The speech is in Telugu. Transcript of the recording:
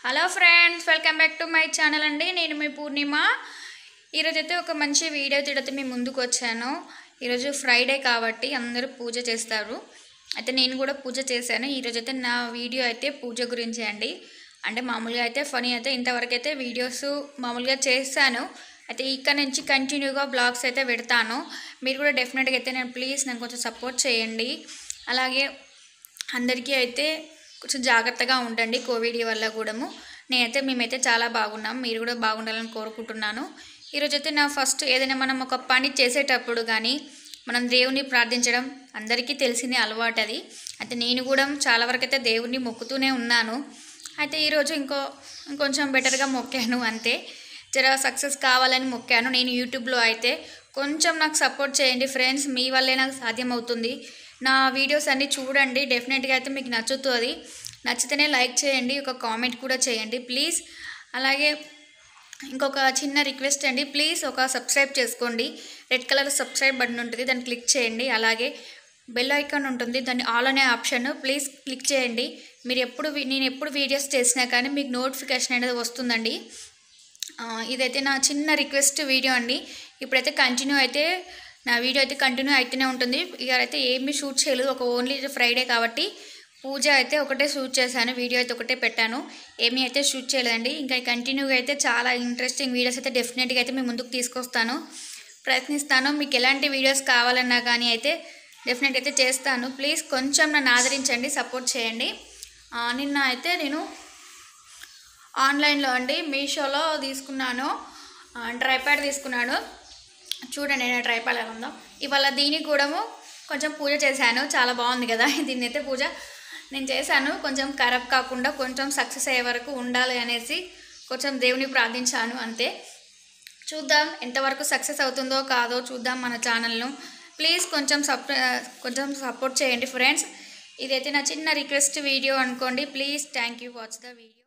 Hello friends, welcome back to my channel అండి. నేను మీ పూర్ణిమ. ఈరోజైతే ఒక మంచి వీడియో తీయడం మీ ముందుకు వచ్చాను. ఈరోజు ఫ్రైడే కాబట్టి అందరూ పూజ చేస్తారు. అయితే నేను కూడా పూజ చేశాను. ఈరోజైతే నా వీడియో అయితే పూజ గురించే అండి. అంటే మామూలుగా అయితే ఫనీ అయితే ఇంతవరకు అయితే వీడియోస్ మామూలుగా చేస్తాను. అయితే ఇక్కడ నుంచి కంటిన్యూగా బ్లాగ్స్ అయితే పెడతాను. మీరు కూడా డెఫినెట్గా అయితే నన్ను కొంచెం సపోర్ట్ చేయండి. అలాగే అందరికీ అయితే కొంచెం జాగ్రత్తగా ఉండండి కోవిడ్ వల్ల కూడాము. మేమైతే చాలా బాగున్నాం. మీరు కూడా బాగుండాలని కోరుకుంటున్నాను. ఈరోజైతే నా ఫస్ట్ ఏదైనా మనం ఒక పని చేసేటప్పుడు కానీ మనం దేవుని ప్రార్థించడం అందరికీ తెలిసిన అలవాటు అది. అయితే నేను కూడా చాలా వరకు అయితే దేవుణ్ణి మొక్కుతూనే ఉన్నాను. అయితే ఈరోజు ఇంకొంచెం బెటర్గా మొక్కాను అంతే. జర సక్సెస్ కావాలని మొక్కాను. నేను యూట్యూబ్లో అయితే కొంచెం నాకు సపోర్ట్ చేయండి ఫ్రెండ్స్. మీ వల్లే నాకు సాధ్యమవుతుంది. నా వీడియోస్ అన్నీ చూడండి, డెఫినెట్గా అయితే మీకు నచ్చుతుంది. నచ్చితేనే లైక్ చేయండి, ఒక కామెంట్ కూడా చేయండి ప్లీజ్. అలాగే ఇంకొక చిన్న రిక్వెస్ట్ అండి, ప్లీజ్ ఒక సబ్స్క్రైబ్ చేసుకోండి. రెడ్ కలర్ సబ్స్క్రైబ్ బటన్ ఉంటుంది, దాన్ని క్లిక్ చేయండి. అలాగే బెల్ ఐకాన్ ఉంటుంది, దాన్ని ఆల్ అనే ఆప్షన్ ప్లీజ్ క్లిక్ చేయండి. నేను ఎప్పుడు వీడియోస్ చేసినా కానీ మీకు నోటిఫికేషన్ అనేది వస్తుందండి. ఇదైతే నా చిన్న రిక్వెస్ట్ వీడియో అండి. ఇప్పుడైతే నా వీడియో అయితే కంటిన్యూ అయితేనే ఉంటుంది. ఇక అయితే ఏమీ షూట్ చేయలేదు, ఒక ఓన్లీ ఫ్రైడే కాబట్టి పూజ అయితే ఒకటే షూట్ చేశాను, వీడియో అయితే ఒకటే పెట్టాను, ఏమీ అయితే షూట్ చేయలేదండి. ఇంకా కంటిన్యూగా అయితే చాలా ఇంట్రెస్టింగ్ వీడియోస్ అయితే డెఫినెట్గా అయితే మీ ముందుకు తీసుకొస్తాను, ప్రయత్నిస్తాను. మీకు ఎలాంటి వీడియోస్ కావాలన్నా కానీ అయితే డెఫినెట్గా అయితే చేస్తాను. ప్లీజ్ కొంచెం నన్ను ఆదరించండి, సపోర్ట్ చేయండి. నిన్న అయితే నేను ఆన్లైన్లో అండి మీషోలో తీసుకున్నాను, ట్రైపాడ్ తీసుకున్నాను. చూడండి నేను ట్రైపాడ్ ఎలా ఉందో. ఇవాళ దీనికి కూడా కొంచెం పూజ చేశాను, చాలా బాగుంది కదా. దీన్ని అయితే పూజ నేను చేశాను, కొంచెం ఖరాబ్ కాకుండా కొంచెం సక్సెస్ అయ్యే వరకు ఉండాలి అనేసి కొంచెం దేవుని ప్రార్థించాను అంతే. చూద్దాం ఎంతవరకు సక్సెస్ అవుతుందో కాదో చూద్దాం. మన ఛానల్ను ప్లీజ్ కొంచెం సపోర్ట్ చేయండి ఫ్రెండ్స్. ఇదైతే నా చిన్న రిక్వెస్ట్ వీడియో అనుకోండి please. Thank you, watch the video.